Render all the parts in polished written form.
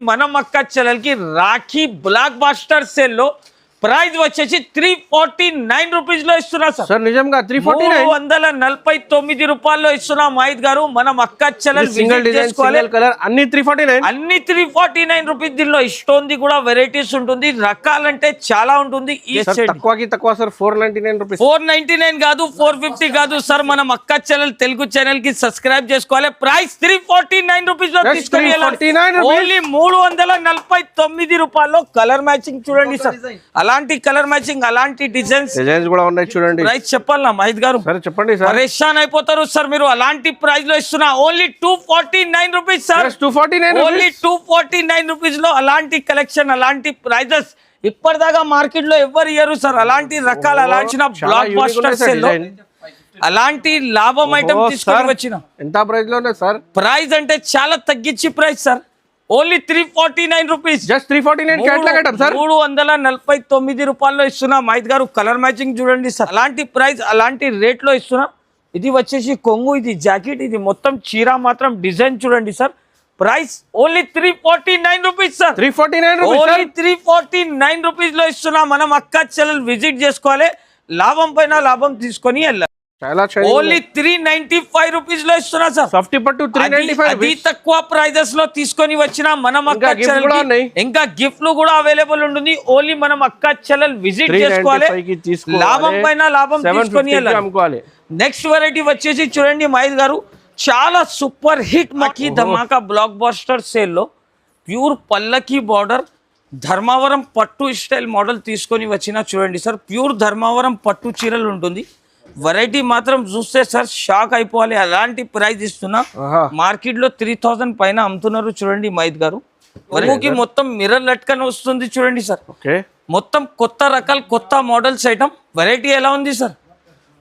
మన మక్క చెల్లెలకి రాఖీ బ్లాక్ బాస్టర్ సేల్ లో ప్రైస్ వచ్చేసి 349 రూపీస్ లో ఇస్తున్నా సార్ నిజంగా 349 రూపాయల్లో ఇస్తున్నా మహిత్ గారు. మనం అక్క చెల్లెలు సింగిల్ డిజైన్ సింగిల్ కలర్ అన్ని 349 రూపీస్. దీనిలో ఇష్టోంది కూడా వెరైటీస్ ఉంటుంది, రకాలంటే చాలా ఉంటుంది. ఈ తక్కువకి తక్కువ సార్ 499 రూపీస్. 499 కాదు, 450 కాదు సార్. మనం అక్క చెల్లెలు తెలుగు ఛానల్ కి సబ్స్క్రైబ్ చేసుకోవాలి. ప్రైస్ 349 రూపీస్ లో తీసుకొని ఓన్లీ 349 రూపాయల్లో. కలర్ మ్యాచింగ్ చూడండి సార్, అలాంటి కలర్ మ్యాచింగ్, అలాంటి డిజైన్స్ కూడా ఉన్నాయి చూడండి. ప్రైస్ చెప్పాలా మహిత్ గారు? చెప్పండి సార్. పరేషాన్ అయిపోతారు సార్ మీరు. అలాంటి ప్రైస్ లో ఇస్తున్నా only 249 rupees sir. 249 only 249 rupees లో అలాంటి కలెక్షన్, అలాంటి ప్రైజెస్ ఇప్పటిదాకా మార్కెట్ లో ఎవరు ఇయ్యరు సార్. అలాంటి రకాల అలాంటి బ్లాక్ బాస్టర్ సేల్ లో అలాంటి లాభం ఐటమ్ తీసుకొని వచ్చిన. ఎంత ప్రైస్ లో సార్? ప్రైస్ అంటే చాలా తగ్గించి price sir. Only 349 rupees. Just 349 catalogue sir. 349 రూపాయల్లో ఇస్తున్నా మహిత్ గారు. కలర్ మ్యాచింగ్ చూడండి సార్. అలాంటి ప్రైస్, అలాంటి రేట్ లో ఇస్తున్నా. ఇది వచ్చేసి కొంగు, ఇది జాకెట్, ఇది మొత్తం చీర మాత్రం డిజైన్ చూడండి sir. Price only 349 rupees sir. 349 only 349 rupees లో ఇస్తున్నా. మనం అక్క చెల్లెలు విజిట్ చేసుకోవాలి, లాభం పైన లాభం తీసుకొని వెళ్ళాలి. ఓన్లీ 395 రూపీస్ లో ఇస్తున్నా సార్. సాఫ్ట్ పట్టు 395. అది తక్కువ ప్రైజెస్ లో తీసుకొని వచ్చిన మనం అక్క చెల్లెలు. ఇంకా గిఫ్ట్లు కూడా అవైలబుల్ ఉంటుంది. ఓన్లీ మనం అక్క చెల్లెలు విజిట్ చేసుకోవాలి, లాభం పైన లాభం తీసుకొని వెళ్ళాలి. నెక్స్ట్ వెరైటీ వచ్చేసి చూడండి మహిత్ గారు, చాలా సూపర్ హిట్ మకి ధమాకా బ్లాక్ బాస్టర్ సేల్ లో ప్యూర్ పల్లకి బార్డర్ ధర్మావరం పట్టు స్టైల్ మోడల్ తీసుకొని వచ్చిన చూడండి సార్. ప్యూర్ ధర్మావరం పట్టు చీరలు ఉంటుంది. వెరైటీ మాత్రం చూస్తే సార్ షాక్ అయిపోవాలి. అలాంటి ప్రైస్ ఇస్తున్నా. మార్కెట్ లో 3000 పైన అమ్ముతున్నారు చూడండి మహిత్ గారు. వరకు మొత్తం మిర్రర్ లట్కన్ వస్తుంది చూడండి సార్. మొత్తం కొత్త రకాల కొత్త మోడల్స్ ఐటమ్. వెరైటీ ఎలా ఉంది సార్?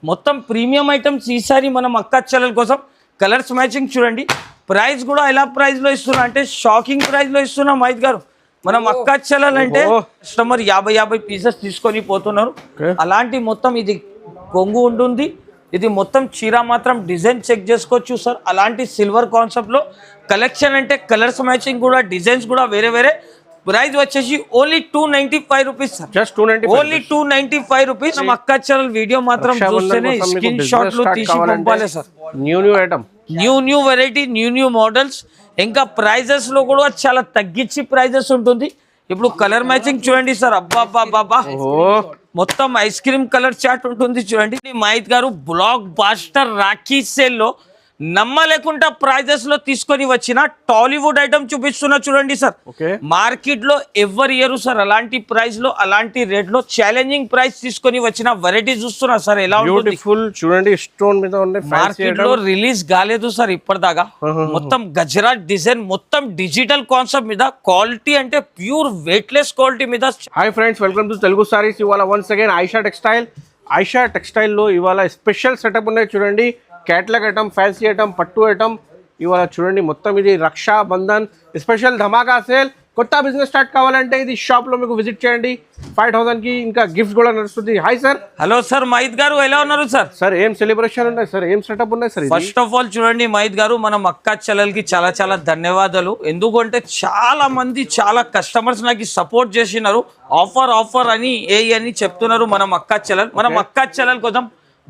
మొత్తం ప్రీమియం ఐటమ్స్ ఈసారి మనం అక్క చెల్లెల కోసం. కలర్స్ మ్యాచింగ్ చూడండి. ప్రైస్ కూడా ఎలా ప్రైస్ లో ఇస్తున్నా అంటే షాకింగ్ ప్రైస్ లో ఇస్తున్నా మహిత్ గారు. మనం అక్క చెల్లెలంటే కస్టమర్ 50 పీసెస్ తీసుకొని పోతున్నారు. అలాంటి మొత్తం ఇది కొంగు ఉంటుంది, ఇది మొత్తం చీర మాత్రం డిజైన్ చెక్ చేసుకోవచ్చు సార్. అలాంటి సిల్వర్ కాన్సెప్ట్ లో కలెక్షన్ అంటే కలర్స్ మ్యాచింగ్ కూడా, డిజైన్స్ కూడా వేరే వేరే. ప్రైస్ వచ్చేసి only 295 rupees sir. Just 295. Only 295 rupees. అక్క చెల్లెల వీడియో మాత్రం చూస్తేనే స్క్రీన్ షాట్లు తీసి పంపాలి sir. New item, new variety, new models. ఇంకా ప్రైజెస్ లో కూడా చాలా తగ్గించి ప్రైజెస్ ఉంటుంది. ఇప్పుడు కలర్ మ్యాచింగ్ చూడండి సార్. అబ్బా మొత్తం ఐస్ క్రీమ్ కలర్ చార్ట్ ఉంటుంది చూడండి మహిత్ గారు. బ్లాక్ బాస్టర్ రాఖీ సేల్ లో నమ్మలేకుండా ప్రైజెస్ లో తీసుకొని వచ్చిన టాలీవుడ్ ఐటమ్ చూపిస్తున్నా చూడండి సార్. మార్కెట్ లో ఎవరు ఇయరు సార్ అలాంటి ప్రైస్ లో, అలాంటి రేట్ లో ఛాలెంజింగ్ ప్రైస్ తీసుకొని వచ్చిన వెరైటీ చూస్తున్నా సార్. ఎలా ఉంటుంది చూడండి. స్టోన్ మీద మార్కెట్ లో రిలీజ్ కాలేదు సార్ ఇప్పటిదాకా. మొత్తం గజరాట్ డిజైన్, మొత్తం డిజిటల్ కాన్సెప్ట్ మీద, క్వాలిటీ అంటే ప్యూర్ వెయిట్లెస్ క్వాలిటీ మీద. Hi friends, welcome to Telugu saris. ఇవాళ వన్స్ అగైన్ ఆయిషా టెక్స్టైల్ లో ఇవాళ స్పెషల్ సెటప్ ఉన్నాయి చూడండి. कैटलॉग आइटम, फैंसी आइटम, पट्टू आइटम इवाళ చూడండి. మొత్తం ఇది రక్షా బంధన్ స్పెషల్ ధమాకా సేల్. కొత్త బిజినెస్ స్టార్ట్ కావాలంటే ఇది షాప్ లో మీకు విజిట్ చేయండి. 5000 కి ఇంకా గిఫ్ట్స్ కూడా నడుస్తుంది. Hi sir. Hello sir, Mahith గారు ఎలా ఉన్నారు సార్? సార్ ఏం సెలబ్రేషన్ ఉన్నాయి సార్, ఏం సెటప్ ఉన్నాయి సార్? ఫస్ట్ ఆఫ్ ఆల్ చూడండి మహిత్ గారు, మనం అక్క చెల్లెలకి చాలా ధన్యవాదాలు. ఎందుకంటే చాలా మంది, చాలా కస్టమర్స్ నాకు సపోర్ట్ చేసినారు. ఆఫర్ అని అని చెప్తున్నారు మనం అక్క చెల్లెలు. మనం అక్క చెల్లెల కోసం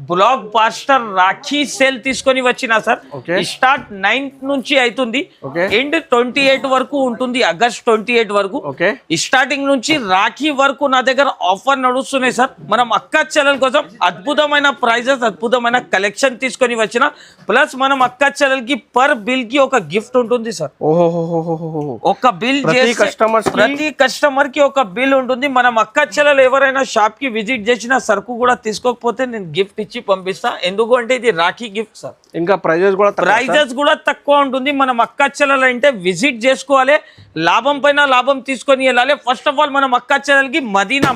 బ్లాక్ బాస్టర్ రాఖీ సేల్ తీసుకొని వచ్చిన సార్. స్టార్ట్ 9th నుంచి అవుతుంది, ఎండ్ 28 వరకు ఉంటుంది. ఆగస్ట్ 28 వరకు స్టార్టింగ్ నుంచి రాఖీ వరకు నా దగ్గర ఆఫర్ నడుస్తున్నాయి సార్. మనం అక్క చెల్లెల కోసం అద్భుతమైన ప్రైజెస్, అద్భుతమైన కలెక్షన్ తీసుకొని వచ్చిన. ప్లస్ మనం అక్క చెల్లెలకి పర్ బిల్ కి ఒక గిఫ్ట్ ఉంటుంది సార్. ఒక బిల్ ప్రతి కస్టమర్ కి ఒక బిల్ ఉంటుంది. మనం అక్క చెల్లెలు ఎవరైనా షాప్ కి విజిట్ చేసిన సరుకు కూడా తీసుకోకపోతే నేను గిఫ్ట్ ఇచ్చి పంపిస్తా. ఎందుకు అంటే ఇది రాఖీ గిఫ్ట్ సార్. ఇంకా ప్రైజెస్ కూడా తక్కువ ఉంటుంది. మనం అక్క చెల్లెలు అంటే విజిట్ చేసుకోవాలి, లాభం పైన లాభం తీసుకొని వెళ్ళాలి. ఫస్ట్ ఆఫ్ ఆల్ మనం అక్క చెల్లెలకి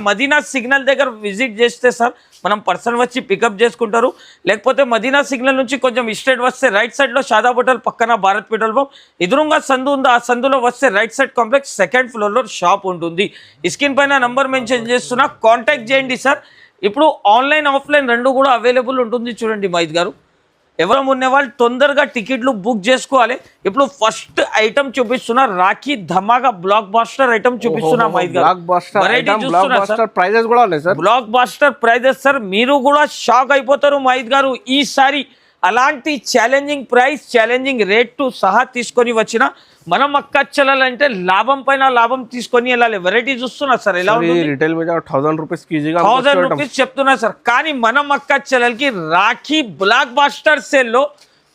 మదీనా సిగ్నల్ దగ్గర విజిట్ చేస్తే సార్ మనం పర్సన్ వచ్చి పికప్ చేసుకుంటారు. లేకపోతే మదీనా సిగ్నల్ నుంచి కొంచెం స్ట్రైట్ వస్తే రైట్ సైడ్ లో షాదాబ్ హోటల్ పక్కన భారత్ పెట్రోల్ పంప్ ఎదురుగా సందు ఉంది. ఆ సందులో వస్తే right side complex 2nd floor లో షాప్ ఉంటుంది. స్క్రీన్ పైన నంబర్ మెన్షన్ చేస్తున్నా, కాంటాక్ట్ చేయండి సార్. ఇప్పుడు ఆన్లైన్ ఆఫ్లైన్ రెండు కూడా అవైలబుల్ ఉంటుంది చూడండి మహిత్ గారు. ఎవరు ఉన్న వాళ్ళు తొందరగా టికెట్లు బుక్ చేసుకోవాలి. ఇప్పుడు ఫస్ట్ ఐటమ్ చూపిస్తున్నా, రాఖీ ధమాగా బ్లాక్ బాస్టర్ ఐటమ్ చూపిస్తున్నా. బ్లాక్ బాస్టర్ ప్రైజెస్ కూడా ఉన్నాయి సార్. బ్లాక్ బాస్టర్ ప్రైజెస్ సార్, మీరు కూడా షాక్ అయిపోతారు మహిత్ గారు. ఈసారి అలాంటి ఛాలెంజింగ్ ప్రైస్, ఛాలెంజింగ్ రేట్ సహా తీసుకొని వచ్చిన మనం అక్క చెల్లెలంటే లాభం పైన లాభం తీసుకొని వెళ్ళాలి. వెరైటీ చూస్తున్నా సార్ ఎలా ఉంటుంది. రిటైల్ మీద 1000 రూపీస్ ఈజీగా 1000 రూపీస్ చెప్తున్నా సార్. కానీ మనం అక్క చెల్లెలకి రాఖీ బ్లాక్ బాస్టర్ సేల్ లో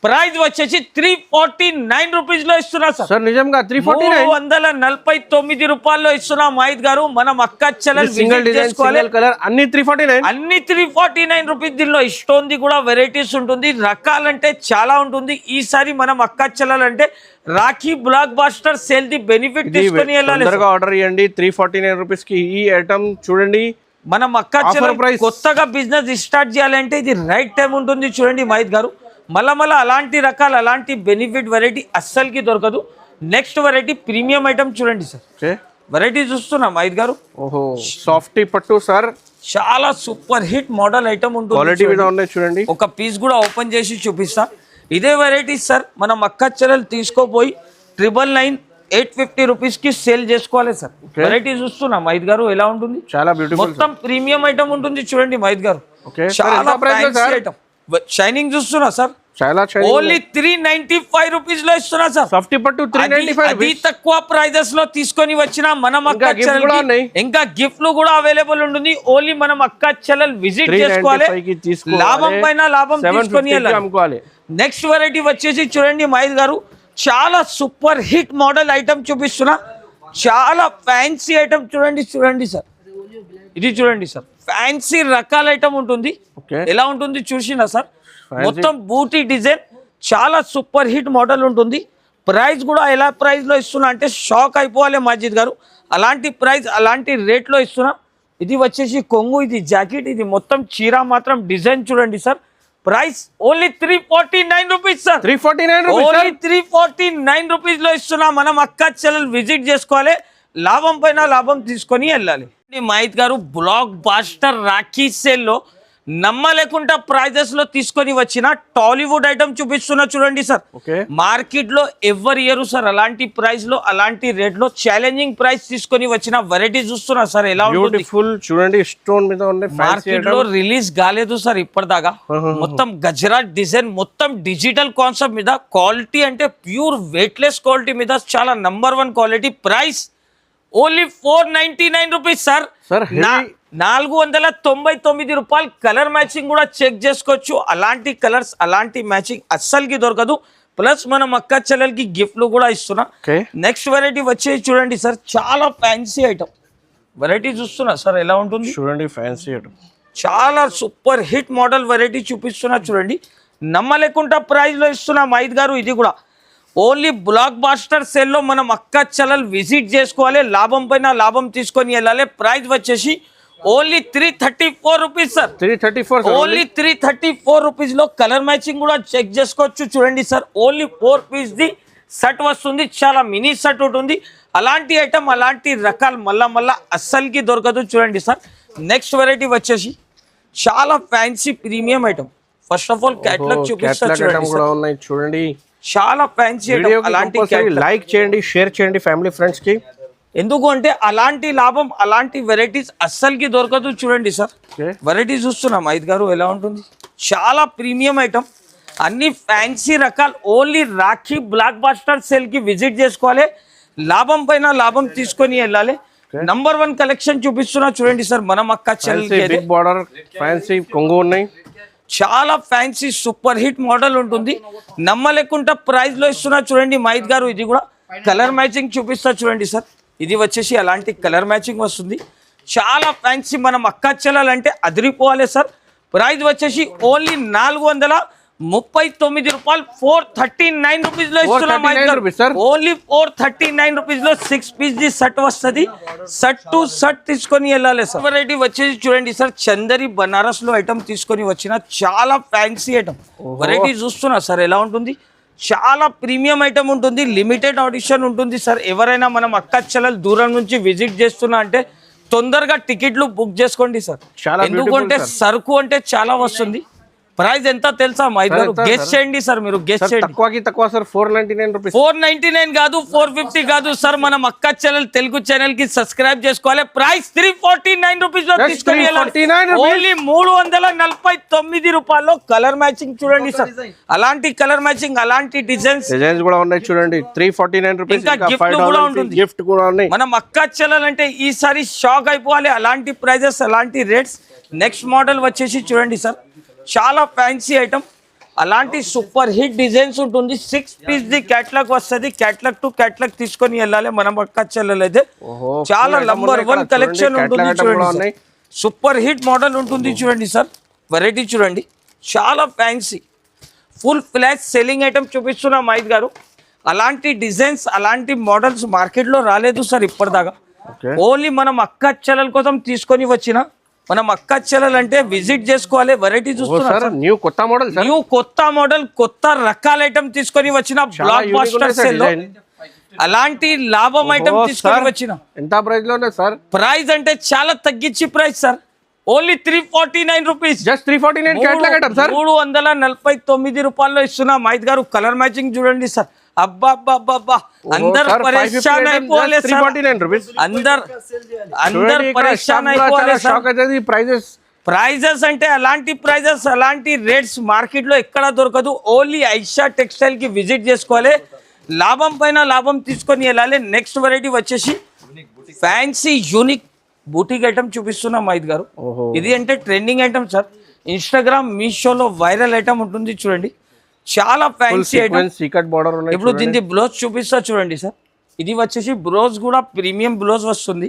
ప్రైస్ వచ్చేసి 349 రూపీస్ లో ఇస్తున్నా సార్. నిజంగా 349 రూపాయల్లో ఇస్తున్నా మహిత్ గారు. మనం అక్క చెల్లెలు సింగిల్ డిజైన్ సింగిల్ కలర్ అన్ని 349 రూపీస్. దీనిలో ఇష్టోంది కూడా వెరైటీస్ ఉంటుంది, రకాలంటే చాలా ఉంటుంది. ఈసారి మనం అక్క చెల్లెలంటే Rakhi blockbuster sale the benefit తీసుకొని వెళ్ళాలి. ఆర్డర్ ఇవ్వండి 349 రూపీస్ కి ఈ ఐటమ్ చూడండి. మనం అక్క చెల్లెలు కొత్తగా బిజినెస్ స్టార్ట్ చేయాలంటే ఇది రైట్ టైం ఉంటుంది. చూడండి మహిత్ గారు, మళ్ళా అలాంటి రకాలు అలాంటి బెనిఫిట్ వెరైటీ అస్సలకి దొరకదు. నెక్స్ట్ వెరైటీ ప్రీమియం ఐటమ్ చూడండి సార్. వెరైటీ చూస్తున్నా మహిత్ గారు. ఓహో, సాఫ్టీ పట్టు సార్, చాలా సూపర్ హిట్ మోడల్ ఐటమ్ ఉంటుంది. క్వాలిటీ మీద ఉన్నాయి చూడండి. ఒక పీస్ కూడా ఓపెన్ చేసి చూపిస్తా. ఇదే వెరైటీ సార్ మనం అక్క చెల్లెలు తీసుకోపోయి 999 850 రూపీస్ కి సేల్ చేసుకోవాలి సార్. వెరైటీ చూస్తున్నా మహిత్ గారు ఎలా ఉంటుంది. చాలా బ్యూటిఫుల్, మొత్తం ప్రీమియం ఐటమ్ ఉంటుంది చూడండి మహిత్ గారు. చాలా ఐటమ్. షైనింగ్ చూస్తున్నా సార్, చాలా ఓన్లీ 395 రూపీస్ లో ఇస్తున్నా సార్. సాఫ్టీ పట్టు 395. అది తక్కువ ప్రైజెస్ లో తీసుకొని వచ్చిన మనం అక్క చెల్లెలు ఇంకా గిఫ్ట్లు కూడా అవైలబుల్ ఉంటుంది. ఓన్లీ మనం అక్క చెల్లెలు విజిట్ చేసుకోవాలి, లాభం పైన లాభం తీసుకొని వెళ్ళాలి. నెక్స్ట్ వెరైటీ వచ్చేసి చూడండి మహిత్ గారు, చాలా సూపర్ హిట్ మోడల్ ఐటమ్ చూపిస్తున్నా. చాలా ఫ్యాన్సీ ఐటమ్ చూడండి. చూడండి సార్, ఇది చూడండి సార్, ఫ్యాన్సీ రకాల ఐటమ్ ఉంటుంది. ఎలా ఉంటుంది చూసినా సార్, మొత్తం బూటీ డిజైన్, చాలా సూపర్ హిట్ మోడల్ ఉంటుంది. ప్రైస్ కూడా ఎలా ప్రైస్ లో ఇస్తున్నా అంటే షాక్ అయిపోవాలి మజిద్ గారు. అలాంటి ప్రైస్ అలాంటి రేట్ లో ఇస్తున్నా. ఇది వచ్చేసి కొంగు, ఇది జాకెట్, ఇది మొత్తం చీర మాత్రం డిజైన్ చూడండి sir. Price only 349 rupees sir. 349 rupees లో ఇస్తున్నా. మనం అక్క చెల్లెలు విజిట్ చేసుకోవాలి, లాభం పైన లాభం తీసుకొని వెళ్ళాలి. మహిత్ గారు బ్లాక్ బాస్టర్ రాఖీ సేల్ లో నమ్మలేకుండా ప్రైజెస్ లో తీసుకొని వచ్చిన టాలీవుడ్ ఐటమ్ చూపిస్తున్నా చూడండి సార్. మార్కెట్ లో ఎవరు ఇయరు సార్ అలాంటి ప్రైస్ లో అలాంటి రేట్ లో ఛాలెంజింగ్ ప్రైస్ తీసుకొని వచ్చిన వెరైటీ చూస్తున్నా సార్. ఎలా బ్యూటిఫుల్ చూడంండి, స్టోన్ మీద మార్కెట్ లో రిలీజ్ కాలేదు సార్ ఇప్పటిదాకా. మొత్తం గజరాట్ డిజైన్, మొత్తం డిజిటల్ కాన్సెప్ట్ మీద, క్వాలిటీ అంటే ప్యూర్ వెయిట్లెస్ క్వాలిటీ మీద, చాలా number 1 quality. Price only 499 rupees sir. 499 రూపాయలు. కలర్ మ్యాచింగ్ కూడా చెక్ చేసుకోవచ్చు. అలాంటి కలర్స్ అలాంటి మ్యాచింగ్ అస్సలకి దొరకదు. ప్లస్ మనం అక్క చెల్లెలకి గిఫ్ట్లు కూడా ఇస్తున్నా. నెక్స్ట్ వెరైటీ వచ్చేసి చూడండి సార్, చాలా ఫ్యాన్సీ ఐటమ్ వెరైటీ చూస్తున్నా సార్. ఎలా ఉంటుంది చూడండి, ఫ్యాన్సీ ఐటమ్, చాలా సూపర్ హిట్ మోడల్ వెరైటీ చూపిస్తున్నా చూడండి. నమ్మలేకుండా ప్రైస్ లో ఇస్తున్నా మహిత్ గారు. ఇది కూడా ఓన్లీ బ్లాక్ బాస్టర్ సేల్ లో మనం అక్క చెల్లెలు విజిట్ చేసుకోవాలి, లాభం పైన లాభం తీసుకొని వెళ్ళాలి. ప్రైస్ వచ్చేసి only 334 rupees sir. 334 only 334 rupees లో కలర్ మ్యాచింగ్ కూడా చెక్ చేసుకోవచ్చు చూడండి sir. Only 4 piece the set వస్తుంది, చాలా మినీ సెట్ ఉంటుంది. అలాంటి ఐటమ్ అలాంటి రకాలు మళ్ళా అస్సలకి దొరకదు చూడండి సార్. నెక్స్ట్ వెరైటీ వచ్చేసి చాలా fancy premium item. First of all catalogue చూపిస్తా చూడండి. చాలా ఫ్యాన్సీ ఐటమ్. అలాంటి లైక్ చేయండి, షేర్ చేయండి ఫ్యామిలీ ఫ్రెండ్స్ కి. ఎందుకు అంటే అలాంటి లాభం అలాంటి వెరైటీస్ అస్సలకి దొరకదు చూడండి సార్. వెరైటీస్ చూస్తున్నాం మహిత్ గారు ఎలా ఉంటుంది. చాలా ప్రీమియం ఐటమ్, అన్ని ఫ్యాన్సీ రకాలు. ఓన్లీ రాఖీ బ్లాక్ బాస్టర్ సేల్ కి విజిట్ చేసుకోవాలి, లాభం పైన లాభం తీసుకొని వెళ్ళాలి. నంబర్ 1 కలెక్షన్ చూపిస్తున్నా చూడండి సార్. మనం అక్క చెల్లెలకి బార్డర్ ఫ్యాన్సీ కొంగు ఉన్నాయి. చాలా ఫ్యాన్సీ సూపర్ హిట్ మోడల్ ఉంటుంది. నమ్మలేకుండా ప్రైస్ లో ఇస్తున్నా చూడండి మహిత్ గారు. ఇది కూడా కలర్ మ్యాచింగ్ చూపిస్తా చూడండి సార్. ఇది వచ్చేసి అలాంటి కలర్ మ్యాచింగ్ వస్తుంది. చాలా ఫ్యాన్సీ, మనం అక్క చెల్లెలంటే అదిరిపోవాలి సార్. ప్రైస్ వచ్చేసి ఓన్లీ 439 రూపాయలు. 439 రూపీస్ లో ఇస్తున్నాం. ఓన్లీ 439 రూపీస్ లో 6 పీస్ ది సెట్ వస్తుంది. సెట్ టు సెట్ తీసుకొని వెళ్ళాలి సార్. వెరైటీ వచ్చేసి చూడండి సార్, చందరి బనారస్ లో ఐటమ్ తీసుకొని వచ్చిన చాలా ఫ్యాన్సీ ఐటమ్ వెరైటీ చూస్తున్నా సార్. ఎలా ఉంటుంది, చాలా ప్రీమియం ఐటమ్ ఉంటుంది. లిమిటెడ్ ఆడిషన్ ఉంటుంది సార్. ఎవరైనా మనం అక్క చెల్లెలు దూరం నుంచి విజిట్ చేస్తున్నా అంటే తొందరగా టికెట్లు బుక్ చేసుకోండి సార్. ఎందుకంటే సరుకు అంటే చాలా వస్తుంది. ప్రైస్ ఎంత తెలుసా మైద్ గారు? గెస్ చేయండి సార్, మీరు గెస్ చేయండి. తక్కువకి తక్కువ సార్ 499 రూపీస్. 499 కాదు, 450 కాదు సార్. మనం అక్క ఛానల్ తెలుగు ఛానల్ కి సబ్స్క్రైబ్ చేసుకోవాలి. ప్రైస్ 349 రూపీస్ లో తీసుకొని ఓన్లీ 349 రూపాయల్లో. కలర్ మ్యాచింగ్ చూడండి సార్, అలాంటి కలర్ మ్యాచింగ్, అలాంటి డిజైన్స్ కూడా ఉన్నాయి చూడండి. 349 రూపీస్. ఇంకా గిఫ్ట్ కూడా ఉంటుంది. గిఫ్ట్ కూడా ఉన్నాయి. మనం అక్క ఛానల్ అంటే ఈసారి షాక్ అయిపోవాలి. అలాంటి ప్రైజెస్, అలాంటి రేట్స్. నెక్స్ట్ మోడల్ వచ్చేసి చూడండి సార్, చాలా ఫ్యాన్సీ ఐటమ్, అలాంటి సూపర్ హిట్ డిజైన్స్ ఉంటుంది. 6 పీస్ ది క్యాట్లాగ్ వస్తుంది. క్యాట్లాగ్ టు క్యాట్లాగ్ తీసుకొని వెళ్ళాలి మనం అక్క ఛానల్ అయితే. చాలా నంబర్ 1 కలెక్షన్ ఉంటుంది చూడండి. సూపర్ హిట్ మోడల్ ఉంటుంది చూడండి సార్. వెరైటీ చూడండి, చాలా fancy full flash selling item చూపిస్తున్నా మైద్ గారు. అలాంటి డిజైన్స్, అలాంటి మోడల్స్ మార్కెట్లో రాలేదు సార్ ఇప్పటిదాకా. ఓన్లీ మనం అక్క ఛానల్ కోసం తీసుకొని వచ్చిన, మనం అక్క ఛానల్ అంటే విజిట్ చేసుకోవాలి. వెరైటీ చూస్తున్నారు, న్యూ కొత్త మోడల్, న్యూ కొత్త మోడల్, కొత్త రకాల ఐటమ్ తీసుకొని వచ్చిన. బ్లాక్ బాస్టర్ సేల్ లో అలాంటి లాభం ఐటమ్ తీసుకొని వచ్చిన. ఎంత ప్రైస్ లోనే సార్? ప్రైస్ అంటే చాలా తగ్గించి price sir, only 349 rupees. Just 349 catalogue item sir. 349 రూపాయల్లో ఇస్తున్నా మైద్ గారు. కలర్ మ్యాచింగ్ చూడండి సార్. అబ్బా అందరు పరేషాన్ అయిపోవాలి సార్. అందరు పరేషాన్ అయిపోవాలి సార్. ప్రైజెస్ అంటే అలాంటి ప్రైజెస్, అలాంటి రేట్స్ మార్కెట్ లో ఎక్కడ దొరకదు. ఓన్లీ ఐషా టెక్స్టైల్ కి విజిట్ చేసుకోవాలి. లాభం పైన లాభం తీసుకొని వెళ్ళాలి. నెక్స్ట్ వెరైటీ వచ్చేసి ఫ్యాన్సీ యూనిక్ బూటిక్ ఐటమ్ చూపిస్తున్నా మైద్ గారు. ఇది అంటే ట్రెండింగ్ ఐటమ్ సార్. ఇన్స్టాగ్రామ్, మీషోలో వైరల్ ఐటమ్ ఉంటుంది చూడండి. చాలా ఫ్యాన్సీ ఐటమ్. ఇప్పుడు దీనికి బ్లౌజ్ చూపిస్తా చూడండి సార్. ఇది వచ్చేసి బ్లౌజ్ కూడా ప్రీమియం బ్లౌజ్ వస్తుంది.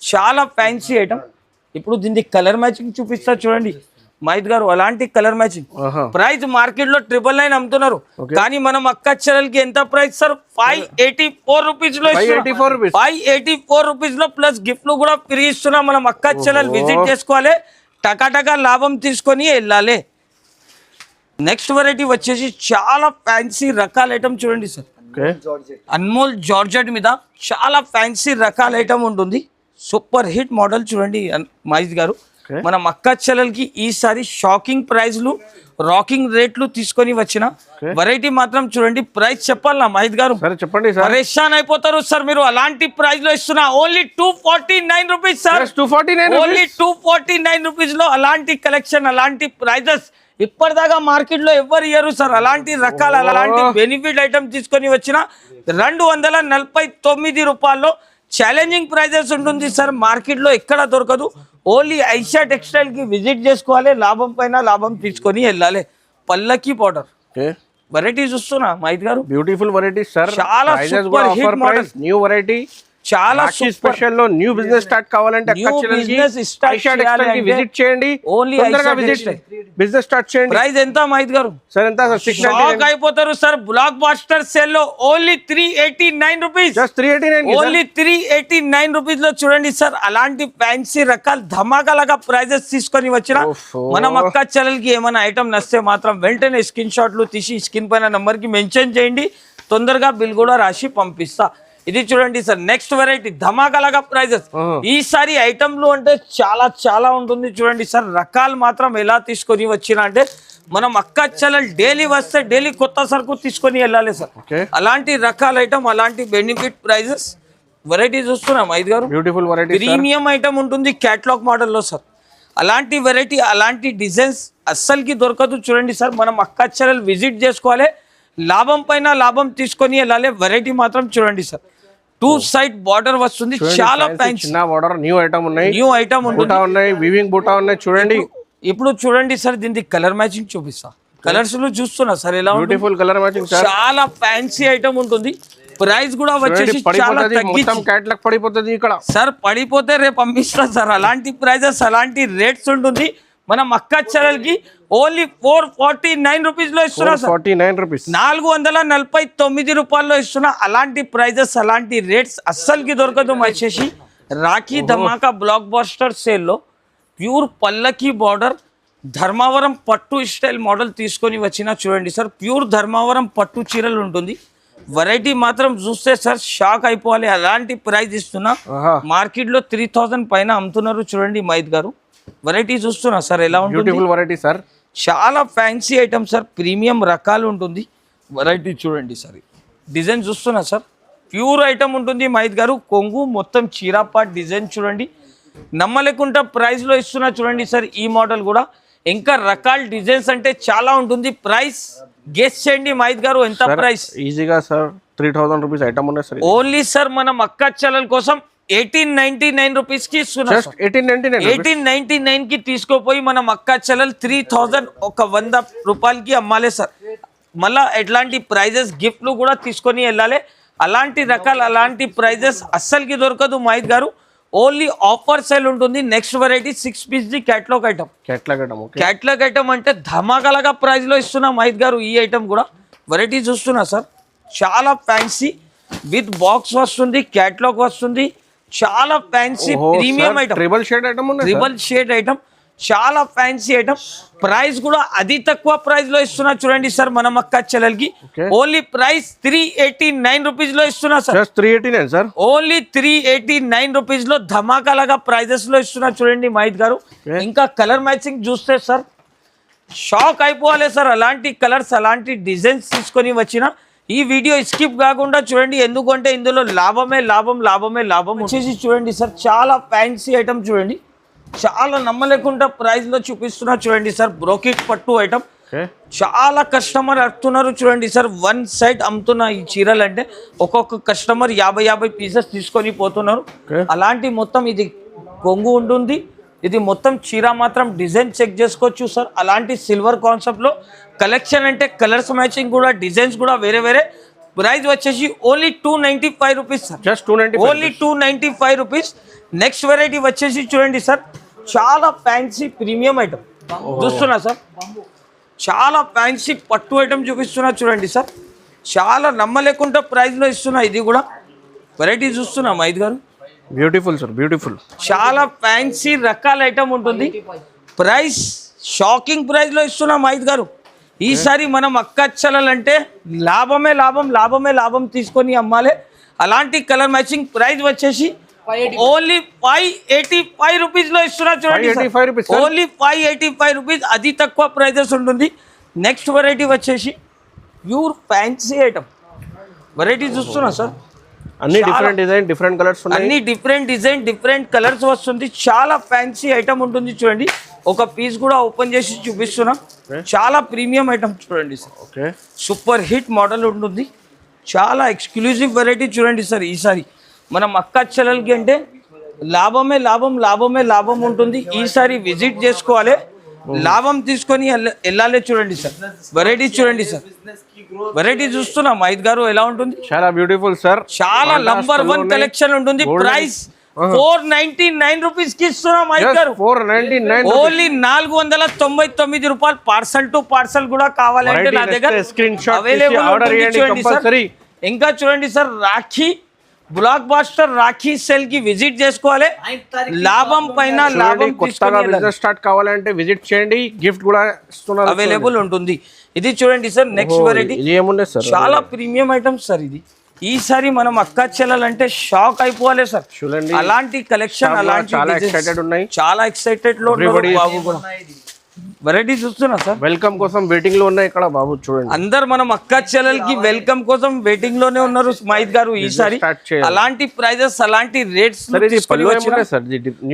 చాలా ఫ్యాన్సీ ఐటమ్. ఇప్పుడు దీనికి కలర్ మ్యాచింగ్ చూపిస్తా చూడండి మైద్ గారు. అలాంటి కలర్ మ్యాచింగ్. ప్రైస్ మార్కెట్ లో 999 అమ్ముతున్నారు, కానీ మనం అక్క ఛానల్ కి ఎంత ప్రైస్ సార్? 584 రూపీస్ లో. 584 రూపీస్ లో ప్లస్ గిఫ్ట్లు కూడా ఫ్రీ ఇస్తున్నాం. మనం అక్క ఛానల్ విజిట్ చేసుకోవాలి, టకాటకా లాభం తీసుకొని వెళ్ళాలి. నెక్స్ట్ వెరైటీ వచ్చేసి చాలా ఫ్యాన్సీ రకాల ఐటమ్ చూడండి సార్. అన్మోల్ జార్జెట్ మీద చాలా ఫ్యాన్సీ రకాల ఐటమ్ ఉంటుంది. సూపర్ హిట్ మోడల్ చూడండి మైద్ గారు. మనం అక్క ఛానల్ కి ఈసారి షాకింగ్ ప్రైస్లు, రాకింగ్ రేట్లు తీసుకొని వచ్చిన వెరైటీ మాత్రం చూడండి. ప్రైస్ చెప్పాలా మైద్ గారు? చెప్పండి. పరేషాన్ అయిపోతారు సార్ మీరు. అలాంటి ప్రైస్ లో ఇస్తున్నా only 249 rupees sir. 249 only 249 rupees లో అలాంటి కలెక్షన్, అలాంటి ప్రైజెస్ ఇప్పటిదాకా మార్కెట్ లో ఎవరు ఇయ్యరు సార్. అలాంటి రకాల, అలాంటి బెనిఫిట్ ఐటమ్ తీసుకొని వచ్చిన 249 రూపాయల్లో. ఛాలెంజింగ్ ప్రైజెస్ ఉంటుంది సార్, మార్కెట్ లో ఎక్కడ దొరకదు. ఓన్లీ ఐషా టెక్స్టైల్ కి విజిట్ చేసుకోవాలి. లాభం పైన లాభం తీసుకొని వెళ్ళాలి. పల్లకి పౌడర్ వెరైటీ చూస్తున్నా మైద్ గారు. Beautiful variety sir. చాలా super hit model, new variety. చాలా స్పెషల్ లో న్యూ బిజినెస్ స్టార్ట్ కావాలంటే విజిట్ చేయండి. బిజినెస్ స్టార్ట్ చేయండి. ప్రైస్ ఎంత మైద్ గారు? సార్ ఎంత? షాక్ అయిపోతారు సార్. బ్లాక్ బాస్టర్ సేల్ లో only 389 rupees. Just 389. Only 389 rupees లో చూడండి సార్. అలాంటి ఫ్యాన్సీ రకాల ధమాకాలుగా ప్రైజెస్ తీసుకొని వచ్చిన. మనం అక్క ఛానల్ కి ఏమైనా ఐటమ్ నచ్చితే మాత్రం వెంటనే స్క్రీన్ షాట్లు తీసి స్క్రీన్ పైన నంబర్ కి మెన్షన్ చేయండి. తొందరగా బిల్ కూడా రాసి పంపిస్తా. ఇది చూడండి సార్, నెక్స్ట్ వెరైటీ ధమాకాలాగా ప్రైజెస్. ఈసారి ఐటమ్లు అంటే చాలా చాలా ఉంటుంది చూడండి సార్. రకాలు మాత్రం ఎలా తీసుకొని వచ్చిన అంటే మనం అక్క ఛానల్ డైలీ వస్తే డైలీ కొత్త సరుకు తీసుకొని వెళ్ళాలి సార్. అలాంటి రకాల ఐటమ్, అలాంటి బెనిఫిట్ ప్రైజెస్ వెరైటీ చూస్తున్నాం ఐదు గారు. బ్యూటిఫుల్ వెరైటీ, ప్రీమియం ఐటమ్ ఉంటుంది క్యాటలాగ్ మోడల్లో సార్. అలాంటి వెరైటీ, అలాంటి డిజైన్స్ అస్సలకి దొరకదు చూడండి సార్. మనం అక్క ఛానల్ విజిట్ చేసుకోవాలి, లాభం పైన లాభం తీసుకొని వెళ్ళాలి. వెరైటీ మాత్రం చూడండి సార్, 2 సైడ్ బార్డర్ వస్తుంది. చాలా చిన్న బార్డర్, న్యూ ఐటమ్ ఉన్నాయి, న్యూ ఐటమ్ ఉన్నాయి, వివింగ్ బూటా ఉన్నాయి చూడండి. ఇప్పుడు చూడండి సార్, దీనికి కలర్ మ్యాచింగ్ చూపిస్తా. కలర్స్ లో చూస్తున్నా సార్ ఎలా బ్యూటిఫుల్ కలర్ మ్యాచింగ్. చాలా ఫ్యాన్సీ ఐటమ్ ఉంటుంది. ప్రైస్ కూడా వచ్చేసి చాలా తగ్గించి క్యాటలాగ్ పడిపోతుంది ఇక్కడ సార్. పడిపోతే రేపు పంపిస్తా సార్. అలాంటి ప్రైజెస్, అలాంటి రేట్స్ ఉంటుంది. మనం అక్క ఛానల్ కి ఓన్లీ 449 రూపీస్ లో ఇస్తున్నా సార్. 49 రూపీస్, 449 రూపాయల్లో ఇస్తున్నా. అలాంటి ప్రైజెస్, అలాంటి రేట్స్ అస్సలకి దొరకదు. వచ్చేసి రాఖీ ధమాకా బ్లాక్ బాస్టర్ సేల్ లో ప్యూర్ పల్లకి బార్డర్ ధర్మవరం పట్టు స్టైల్ మోడల్ తీసుకొని వచ్చిన చూడండి సార్. ప్యూర్ ధర్మవరం పట్టు చీరలు ఉంటుంది. వెరైటీ మాత్రం చూస్తే సార్ షాక్ అయిపోవాలి. అలాంటి ప్రైస్ ఇస్తున్నా. మార్కెట్ లో 3000 పైన అమ్ముతున్నారు చూడండి మైద్ గారు. వెరైటీ చూస్తున్నా సార్ ఎలా ఉంటుంది. Beautiful variety sir. చాలా ఫ్యాన్సీ ఐటమ్ సార్, ప్రీమియం రకాలు ఉంటుంది. వెరైటీ చూడండి సార్, డిజైన్ చూస్తున్నా సార్, ప్యూర్ ఐటమ్ ఉంటుంది మహిత్ గారు. కొంగు మొత్తం చీరాపాట్ డిజైన్ చూడండి, నమ్మలేకుండా ప్రైస్లో ఇస్తున్నా చూడండి సార్. ఈ మోడల్ కూడా ఇంకా రకాల డిజైన్స్ అంటే చాలా ఉంటుంది. ప్రైస్ గెస్ చేయండి మహిత్ గారు, ఎంత ప్రైస్? ఈజీగా సార్ 3000 రూపీస్ ఐటమ్ ఉన్నాయి సార్. ఓన్లీ సార్ మనం అక్క చెల్లెల కోసం 1899 రూపీస్కి ఇస్తున్నా. 1899 కి తీసుకోపోయి మనం అక్క చెల్లెలు 3000 ఒక 100 రూపాయలకి అమ్మాలి సార్. మళ్ళా ఎట్లాంటి ప్రైజెస్ గిఫ్ట్లు కూడా తీసుకొని వెళ్ళాలి. అలాంటి రకాలు అలాంటి ప్రైజెస్ అస్సలకి దొరకదు మహిత్ గారు. ఓన్లీ ఆఫర్ సేల్ ఉంటుంది. నెక్స్ట్ వెరైటీ 6 పీస్ది క్యాట్లాగ్ ఐటమ్. క్యాట్లాగ్ ఐటమ్ అంటే ధమాకాలుగా ప్రైస్లో ఇస్తున్నా మహిత్ గారు. ఈ ఐటమ్ కూడా వెరైటీ చూస్తున్నా సార్, చాలా ఫ్యాన్సీ విత్ బాక్స్ వస్తుంది, క్యాట్లాగ్ వస్తుంది, చాలా fancy premium item. Triple shade item, చాలా ఫ్యాన్సీ ఐటమ్. ప్రైస్ కూడా అతి తక్కువ ప్రైస్ లో ఇస్తున్నా చూడండి సార్ మనం అక్క చెల్లెలకి. ఓన్లీ ప్రైస్ 389 రూపీస్ లో ఇస్తున్నా సార్. 389 సార్, ఓన్లీ 389 రూపీస్ లో ధమాకాలాగా ప్రైజెస్ లో ఇస్తున్నా చూడండి మహిత్ గారు. ఇంకా కలర్ మ్యాచింగ్ చూస్తే సార్ షాక్ అయిపోవాలి సార్. అలాంటి కలర్స్ అలాంటి డిజైన్స్ తీసుకొని వచ్చిన ఈ వీడియో స్కిప్ కాకుండా చూడండి, ఎందుకంటే ఇందులో లాభమే లాభం లాభమే లాభం వచ్చేసి చూడండి సార్. చాలా ఫ్యాన్సీ ఐటమ్ చూడండి, చాలా నమ్మలేకుండా ప్రైస్ లో చూపిస్తున్నా చూడండి సార్. బ్రోకెట్ పట్టు ఐటమ్, చాలా కస్టమర్ అడుగుతున్నారు చూడండి సార్. వన్ సైడ్ అమ్ముతున్న ఈ చీరలు అంటే ఒక్కొక్క కస్టమర్ 50 పీసెస్ తీసుకొని పోతున్నారు. అలాంటి మొత్తం ఇది కొంగు ఉంటుంది, ఇది మొత్తం చీర మాత్రం డిజైన్ చెక్ చేసుకోవచ్చు సార్. అలాంటి సిల్వర్ కాన్సెప్ట్లో కలెక్షన్ అంటే కలర్స్ మ్యాచింగ్ కూడా డిజైన్స్ కూడా వేరే వేరే. ప్రైస్ వచ్చేసి only 295 rupees sir. Only 295 rupees. Next variety వచ్చేసి చూడండి సార్, చాలా ఫ్యాన్సీ ప్రీమియం ఐటమ్ చూస్తున్నా సార్. చాలా ఫ్యాన్సీ పట్టు ఐటమ్ చూపిస్తున్నా చూడండి సార్. చాలా నమ్మలేకుండా ప్రైస్లో ఇస్తున్నా. ఇది కూడా వెరైటీ చూస్తున్నా మహిత్ గారు. Beautiful sir, beautiful. చాలా ఫ్యాన్సీ రకాల ఐటమ్ ఉంటుంది. ప్రైస్ షాకింగ్ ప్రైస్లో ఇస్తున్నా మహిత్ గారు. ఈసారి మనం అక్క చెల్లెలంటే లాభమే లాభం లాభమే లాభం తీసుకొని అమ్మాలి. అలాంటి కలర్ మ్యాచింగ్. ప్రైస్ వచ్చేసి ఓన్లీ 585 రూపీస్ లో ఇస్తున్నా చూడండి. ఓన్లీ 585 రూపీస్, అతి తక్కువ ప్రైజెస్ ఉంటుంది. నెక్స్ట్ వెరైటీ వచ్చేసి ప్యూర్ ఫ్యాన్సీ ఐటమ్. వెరైటీ చూస్తున్నా సార్, అన్ని డిఫరెంట్ డిజైన్ డిఫరెంట్ కలర్స్ ఉన్నాయి. అన్ని డిఫరెంట్ డిజైన్ డిఫరెంట్ కలర్స్ వస్తుంది. చాలా ఫ్యాన్సీ ఐటమ్ ఉంటుంది చూడండి. ఒక పీస్ కూడా ఓపెన్ చేసి చూపిస్తున్నా. చాలా ప్రీమియం ఐటమ్ చూడండి సార్. సూపర్ హిట్ మోడల్ ఉంటుంది. చాలా ఎక్స్క్లూజివ్ వెరైటీ చూడండి సార్. ఈసారి మనం అక్క చెల్లెలకి అంటే లాభమే లాభం లాభమే లాభం ఉంటుంది. ఈసారి విజిట్ చేసుకోవాలి, లాభం తీసుకొని వెళ్ళాలి చూడండి సార్. వెరైటీ చూడండి సార్, వెరైటీ చూస్తున్నా మహిత్ గారు ఎలా ఉంటుంది. చాలా బ్యూటిఫుల్ సార్, చాలా నంబర్ 1 కలెక్షన్ ఉంటుంది. ప్రైస్ 499 రూపీస్ కి ఇస్తున్నా మహిత్ గారు. 499 ఓన్లీ 499 రూపాయలు. పార్సల్ టు పార్సల్ కూడా కావాలంటే నా దగ్గర అవైలబుల్. ఇంకా చూడండి sir, Rakhi blockbuster Rakhi sale కి విజిట్ చేసుకోవాలి. లాభం పైన లాభం. కొత్తగా బిజినెస్ స్టార్ట్ కావాలంటే విజిట్ చేయండి, గిఫ్ట్ కూడా ఇస్తున్నారు, అవైలబుల్ ఉంటుంది. ఇది చూడండి సార్. నెక్స్ట్ వెరైటీ చాలా ప్రీమియం ఐటమ్ సార్. ఇది ఈసారి మనం అక్క చెల్లెలంటే షాక్ అయిపోవాలి సార్. అలాంటి కలెక్షన్ అలాంటి చాలా ఎక్సైటెడ్ లో బాబు కూడా. వెరైటీ చూస్తున్నా సార్. వెల్కమ్ కోసం వెయిటింగ్ లో ఉన్నాయి ఇక్కడ బాబు చూడండి. అందరు మనం అక్క చెల్లెలకి వెల్కమ్ కోసం వెయిటింగ్ లోనే ఉన్నారు మహిత్ గారు. ఈసారి అలాంటి ప్రైజెస్ అలాంటి రేట్స్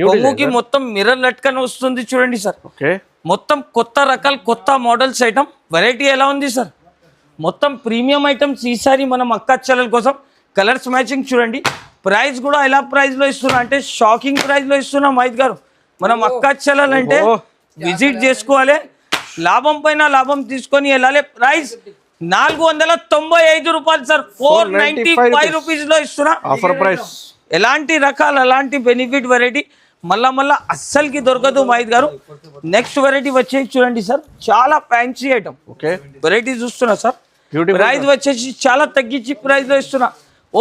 కొంగుకి మొత్తం మిర్రర్ లట్కన్ వస్తుంది చూడండి సార్. మొత్తం కొత్త రకాల కొత్త మోడల్స్ ఐటమ్. వెరైటీ ఎలా ఉంది సార్, మొత్తం ప్రీమియం ఐటమ్స్. ఈసారి మనం అక్క చెల్లెల కోసం కలర్స్ మ్యాచింగ్ చూడండి. ప్రైస్ కూడా ఎలా ప్రైస్ లో ఇస్తున్నా అంటే షాకింగ్ ప్రైస్ లో ఇస్తున్నా మహిత్ గారు. మనం అక్క చెల్లెలంటే విజిట్ చేసుకోవాలి, లాభం పైన లాభం తీసుకొని వెళ్ళాలి. ప్రైస్ 495 రూపాయలు సార్. 495 రూపీస్ లో ఇస్తున్నా ఆఫర్ ప్రైస్. ఎలాంటి రకాలు అలాంటి బెనిఫిట్ వెరైటీ మళ్ళా అస్సలకి దొరకదు మహిత్ గారు. నెక్స్ట్ వెరైటీ వచ్చేసి చూడండి సార్, చాలా ఫ్యాన్సీ ఐటమ్. వెరైటీ చూస్తున్నా సార్. ప్రైస్ వచ్చేసి చాలా తగ్గించి ప్రైస్ లో ఇస్తున్నా.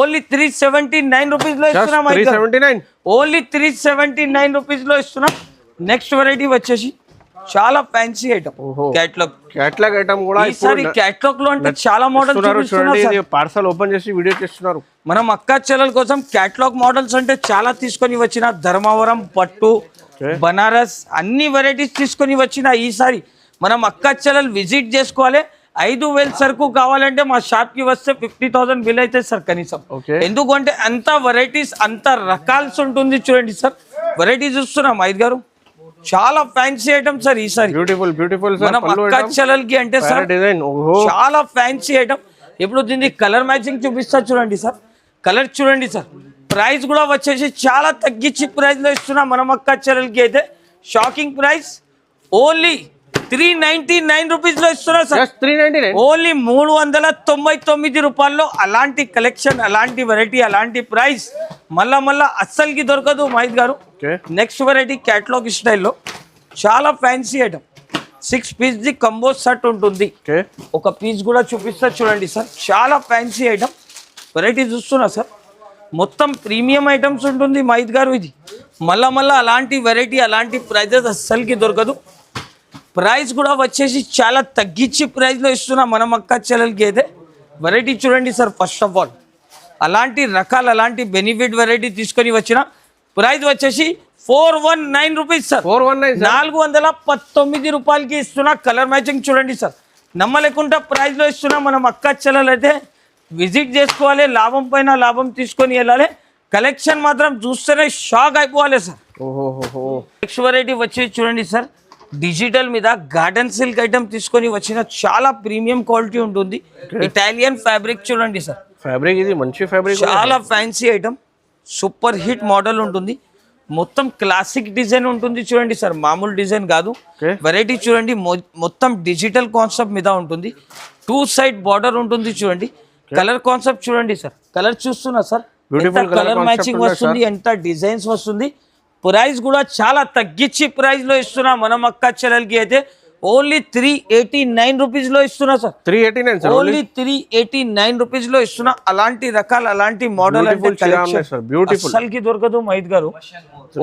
ఓన్లీ 379 రూపీస్ లో ఇస్తున్నా మహిత్ గారు. ఓన్లీ 379 రూపీస్ లో ఇస్తున్నా. నెక్స్ట్ వెరైటీ వచ్చేసి చాలా ఫ్యాన్సీ ఐటమ్. క్యాట్లాగ్ ఐటమ్ కూడా ఈసారి క్యాట్లాగ్ లో అంటే చాలా మోడల్స్ చూడండి. పార్సల్ ఓపెన్ చేసి వీడియో చేస్తున్నారు. మనం అక్క చెల్లెల కోసం క్యాట్లాగ్ మోడల్స్ అంటే చాలా తీసుకొని వచ్చిన. ధర్మవరం పట్టు, బనారస్ అన్ని వెరైటీస్ తీసుకొని వచ్చిన. ఈసారి మనం అక్క చెల్లెలు విజిట్ చేసుకోవాలి. 5,000 సరుకు కావాలంటే మా షాప్కి వస్తే 50,000 బిల్ అయితే సార్ కనీసం. ఎందుకంటే అంత వెరైటీస్ అంత రకాల్స్ ఉంటుంది చూడండి సార్. వెరైటీ చూస్తున్నాం మైద్ గారు, చాలా ఫ్యాన్సీ ఐటమ్ సార్ ఈసారి. బ్యూటిఫుల్ మనం అక్క చెల్లెలకి అంటే సార్ చాలా ఫ్యాన్సీ ఐటమ్. ఇప్పుడు దీన్ని కలర్ మ్యాచింగ్ చూపిస్తా చూడండి సార్. కలర్ చూడండి సార్. ప్రైస్ కూడా వచ్చేసి చాలా తగ్గించి ప్రైస్ లో ఇస్తున్నాం మనం అక్క చెల్లెలకి అయితే. షాకింగ్ ప్రైస్ ఓన్లీ 399 రూపీస్ లో ఇస్తున్నారు సార్. ఓన్లీ 399 రూపాయల్లో అలాంటి కలెక్షన్, అలాంటి వెరైటీ, అలాంటి ప్రైస్ మళ్ళా అస్సలకి దొరకదు మైద్ గారు. నెక్స్ట్ వెరైటీ క్యాటలాగ్ స్టైల్లో చాలా fancy item. 6 piece the combo set ఉంటుంది. ఒక పీస్ కూడా చూపిస్తా చూడండి సార్. చాలా ఫ్యాన్సీ ఐటమ్ వెరైటీ చూస్తున్నా సార్. మొత్తం ప్రీమియం ఐటమ్స్ ఉంటుంది మైద్ గారు. ఇది మళ్ళా అలాంటి వెరైటీ, అలాంటి ప్రైజెస్ అస్సలకి దొరకదు. ప్రైస్ కూడా వచ్చేసి చాలా తగ్గించి ప్రైస్లో ఇస్తున్నాం మనం అక్క చెల్లెలకి అయితే. వెరైటీ చూడండి సార్. ఫస్ట్ ఆఫ్ ఆల్ అలాంటి రకాలు, అలాంటి బెనిఫిట్ వెరైటీ తీసుకొని వచ్చిన ప్రైస్ వచ్చేసి 419 రూపీస్ సార్. 419 రూపాయలకి ఇస్తున్నా. కలర్ మ్యాచింగ్ చూడండి సార్. నమ్మలేకుండా ప్రైస్లో ఇస్తున్నా మనం అక్క చెల్లెలు అయితే. విజిట్ చేసుకోవాలి, లాభం పైన లాభం తీసుకొని వెళ్ళాలి. కలెక్షన్ మాత్రం చూస్తేనే షాక్ అయిపోవాలి సార్. నెక్స్ట్ వెరైటీ వచ్చేసి చూడండి సార్. డిజిటల్ మీద గార్డెన్ సిల్క్ ఐటమ్ తీసుకొని వచ్చిన చాలా ప్రీమియం క్వాలిటీ ఉంటుంది. ఇటాలియన్ ఫ్యాబ్రిక్ చూడండి సార్. ఫ్యాబ్రిక్ ఇది మంచి ఫ్యాబ్రిక్, చాలా fancy item. Super hit model ఉంటుంది. మొత్తం క్లాసిక్ డిజైన్ ఉంటుంది చూడండి సార్. మామూలు డిజైన్ కాదు. వెరైటీ చూడండి. మొత్తం డిజిటల్ కాన్సెప్ట్ మీద ఉంటుంది. 2 సైడ్ బార్డర్ ఉంటుంది చూడండి. కలర్ కాన్సెప్ట్ చూడండి సార్. కలర్ చూస్తున్నా సార్. కలర్ మ్యాచింగ్ వస్తుంది, ఎంత డిజైన్స్ వస్తుంది. ప్రైస్ కూడా చాలా తగ్గించి ప్రైస్ లో ఇస్తున్నా మనం అక్క చెల్లెలకి అయితే. ఓన్లీ 389 రూపీస్ లో ఇస్తున్నా సార్. 389 ఓన్లీ 389 రూపీస్ లో ఇస్తున్నా. అలాంటి రకాలు, అలాంటి మోడల్ అంటే అసలుకి దొరకదు మైద్ గారు.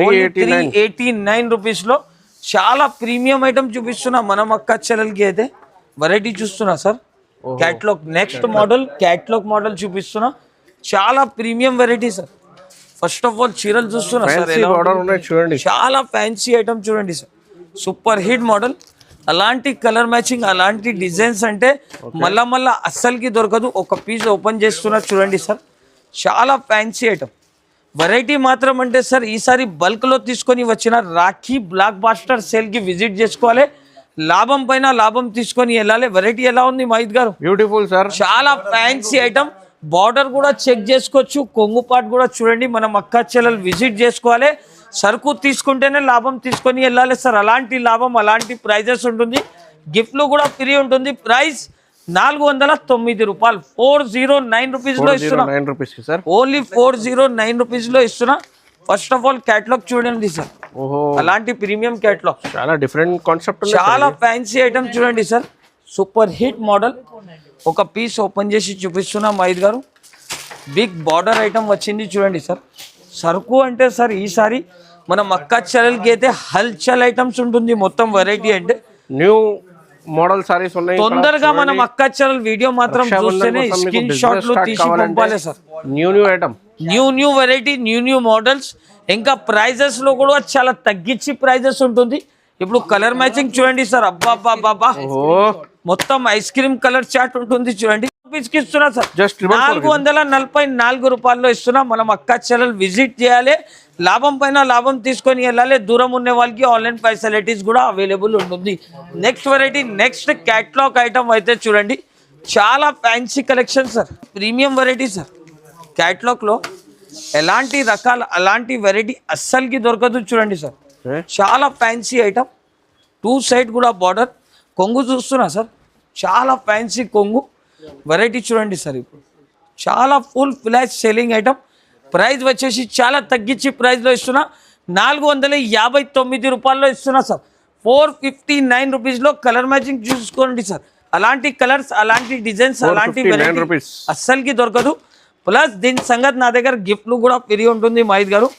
389 రూపీస్ లో చాలా ప్రీమియం ఐటమ్ చూపిస్తున్నా మనం అక్క చెల్లెలకి అయితే. వెరైటీ చూస్తున్నా sir. Catalogue next model, catalogue model చూపిస్తున్నా. చాలా premium variety sir. First of all చీరలు చూస్తున్నా సార్. చూడండి, చాలా ఫ్యాన్సీ ఐటమ్ చూడండి సార్. Super hit model. అలాంటి కలర్ మ్యాచింగ్, అలాంటి డిజైన్స్ అంటే మళ్ళా అస్సలకి దొరకదు. ఒక పీస్ ఓపెన్ చేస్తున్నా చూడండి సార్. చాలా ఫ్యాన్సీ ఐటమ్. వెరైటీ మాత్రం అంటే సార్ ఈసారి బల్క్లో తీసుకొని వచ్చిన రాఖీ బ్లాక్ బాస్టర్ సేల్కి విజిట్ చేసుకోవాలి. లాభం పైన లాభం తీసుకొని వెళ్ళాలి. వెరైటీ ఎలా ఉంది మైద్ గారు? Beautiful sir. చాలా ఫ్యాన్సీ ఐటమ్. బార్డర్ కూడా చెక్ చేసుకోవచ్చు. కొంగు పార్ట్ కూడా చూడండి. మనం అక్క చెల్లెలు విజిట్ చేసుకోవాలి. సరుకు తీసుకుంటేనే లాభం తీసుకొని వెళ్ళాలి సార్. అలాంటి లాభం, అలాంటి ప్రైజెస్ ఉంటుంది. గిఫ్ట్లు కూడా ఫ్రీ ఉంటుంది. ప్రైస్ 409 రూపాయలు. 409 రూపీస్ లో ఇస్తున్నా. ఓన్లీ 409 రూపీస్ లో ఇస్తున్నా. ఫస్ట్ ఆఫ్ ఆల్ క్యాటలాగ్ చూడండి సార్. అలాంటి ప్రీమియం క్యాటలాగ్, చాలా డిఫరెంట్ కాన్సెప్ట్, చాలా ఫ్యాన్సీ ఐటమ్ చూడండి సార్. Super hit model. ఒక పీస్ ఓపెన్ చేసి చూపిస్తున్నా మైద్ గారు. బిగ్ బార్డర్ ఐటమ్ వచ్చింది చూడండి సార్. సరుకు అంటే సార్ ఈసారి మనం అక్క చెల్లెలకి అయితే హల్చల్ ఐటమ్స్ ఉంటుంది. మొత్తం వెరైటీ అంటే న్యూ మోడల్ సారీస్ ఉన్నాయి. తొందరగా మనం అక్క చెల్లెలు వీడియో మాత్రం చూస్తేనే స్క్రీన్ షాట్లు తీసి పంపాలి sir. New item, new variety, new models. ఇంకా ప్రైజెస్ లో కూడా చాలా తగ్గించి ప్రైజెస్ ఉంటుంది. ఇప్పుడు కలర్ మ్యాచింగ్ చూడండి సార్. అబ్బా మొత్తం ఐస్ క్రీమ్ కలర్ చార్ట్ ఉంటుంది చూడండి. ఇస్తున్నా సార్. 444 రూపాయల్లో ఇస్తున్నా. మనం అక్క చెల్లెలు విజిట్ చేయాలి. లాభం పైన లాభం తీసుకొని వెళ్ళాలి. దూరం ఉన్న వాళ్ళకి ఆన్లైన్ ఫెసిలిటీస్ కూడా అవైలబుల్ ఉంటుంది. Next variety, next catalogue item అయితే చూడండి. చాలా fancy collection sir. Premium variety sir. Catalogue లో ఎలాంటి రకాల, అలాంటి వెరైటీ అస్సలకి దొరకదు చూడండి సార్. చాలా ఫ్యాన్సీ ఐటమ్. 2 సైడ్ కూడా బార్డర్. కొంగు చూస్తున్నా సార్. చాలా ఫ్యాన్సీ కొంగు వెరైటీ చూడండి సార్. ఇప్పుడు చాలా full flash selling item. Price వచ్చేసి చాలా తగ్గించి ప్రైస్లో ఇస్తున్నా. 459 రూపాయల్లో ఇస్తున్నా సార్. 459 రూపీస్లో కలర్ మ్యాచింగ్ చూసుకోండి సార్. అలాంటి కలర్స్, అలాంటి డిజైన్స్, అలాంటి వెరైటీ అస్సలకి దొరకదు. ప్లస్ దీని సంగతి నా దగ్గర గిఫ్ట్లు కూడా ఫ్రీ ఉంటుంది మైద్ గారు.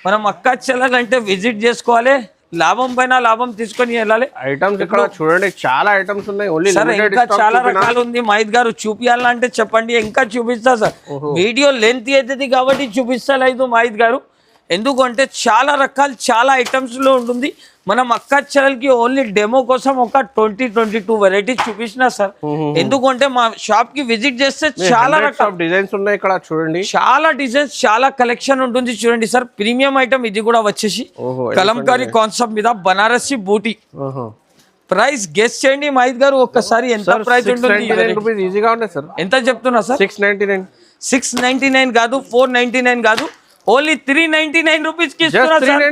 మనం అక్క చెల్లెలంటే విజిట్ చేసుకోవాలి. లాభం పైన లాభం తీసుకొని వెళ్ళాలి. ఐటమ్స్ ఇక్కడ చూడండి, చాలా ఐటమ్స్ ఉన్నాయి. ఓన్లీ ఇంకా చాలా రకాలు ఉంది మైద్ గారు. చూపించాలంటే చెప్పండి, ఇంకా చూపిస్తా సార్. వీడియో లెంత్ అవుతుంది కాబట్టి చూపిస్తలేదు మైద్ గారు. ఎందుకంటే చాలా రకాలు చాలా ఐటమ్స్ లో ఉంటుంది. మనం అక్క చెల్లెలకి ఓన్లీ డెమో కోసం ఒక 22 వెరైటీస్ చూపించిన సార్. ఎందుకంటే మా షాప్ కి విజిట్ చేస్తే చాలా రకాల డిజైన్స్ ఉన్నాయి ఇక్కడ చూడండి. చాలా డిజైన్స్ చాలా కలెక్షన్ ఉంటుంది చూడండి సార్. ప్రీమియం ఐటమ్ ఇది కూడా వచ్చేసి కలంకారీ కాన్సెప్ట్ మీద బనారసి బూటీ. ప్రైస్ గెస్ చేయండి మహిత్ గారు ఒక్కసారి ఎంత ప్రైస్ ఉంటుంది? ఈజీగా ఉన్నాయి సార్. ఎంత చెప్తున్నా సార్? 699. 699 కాదు, 499 కాదు, ఓన్లీ 399 రూపీస్ కి ఇస్తున్నా సార్.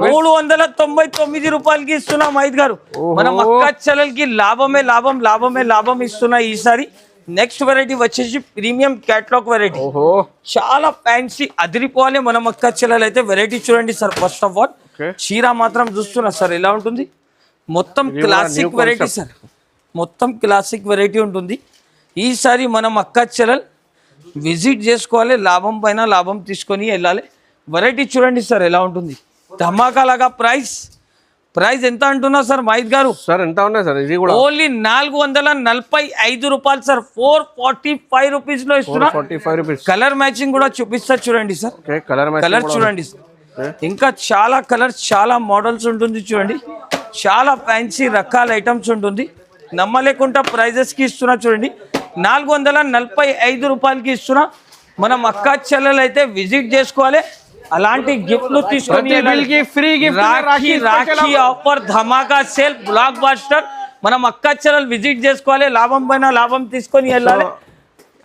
399 రూపాయలకి ఇస్తున్నా మహిత్ గారు. మనం అక్క చెల్లెలకి లాభమే లాభం లాభమే లాభం ఇస్తున్నా ఈసారి. నెక్స్ట్ వెరైటీ వచ్చేసి ప్రీమియం క్యాటలాగ్ వెరైటీ. చాలా ఫ్యాన్సీ అదిరిపోవాలి మనం అక్క చెల్లెలు అయితే. వెరైటీ చూడండి సార్. ఫస్ట్ ఆఫ్ ఆల్ చీర మాత్రం చూస్తున్నా సార్ ఎలా ఉంటుంది. మొత్తం క్లాసిక్ వెరైటీ సార్. మొత్తం క్లాసిక్ వెరైటీ ఉంటుంది. ఈసారి మనం అక్క చెల్లెలు విజిట్ చేసుకోవాలి. లాభం పైన లాభం తీసుకొని వెళ్ళాలి. వెరైటీ చూడండి సార్ ఎలా ఉంటుంది. ధమాకాలాగా ప్రైస్ ఎంత అంటున్నా సార్ మహిత్ గారు? సార్ ఎంత ఉన్నాయి సార్? ఇది కూడా ఓన్లీ 445 రూపాయలు సార్. 445 రూపీస్ లో ఇస్తున్నా. 45 రూపీస్. కలర్ మ్యాచింగ్ కూడా చూపిస్తా చూడండి సార్. కలర్ చూడండి. ఇంకా చాలా కలర్స్ చాలా మోడల్స్ ఉంటుంది చూడండి. చాలా ఫ్యాన్సీ రకాల ఐటమ్స్ ఉంటుంది. నమ్మలేకుండా ప్రైజెస్ కి ఇస్తున్నా చూడండి. 445 రూపాయలకి ఇస్తున్నా. మనం అక్క చెల్లెలు అయితే విజిట్ చేసుకోవాలి. అలాంటి గిఫ్ట్లు తీసుకొని రాఖీ ఆఫర్ ధమాకా సేల్ బ్లాక్ బాస్టర్. మనం అక్క చెల్లెలు విజిట్ చేసుకోవాలి. లాభం పైన లాభం తీసుకొని వెళ్ళాలి.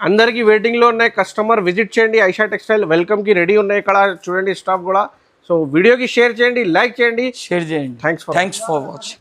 అందరికి వెయిటింగ్ లో ఉన్నాయి. కస్టమర్ విజిట్ చేయండి. ఐషా టెక్స్టైల్ వెల్కమ్ కి రెడీ ఉన్నాయి ఇక్కడ చూడండి స్టాఫ్ కూడా. సో వీడియోకి షేర్ చేయండి, లైక్ చేయండి, షేర్ చేయండి. Thanks for watching.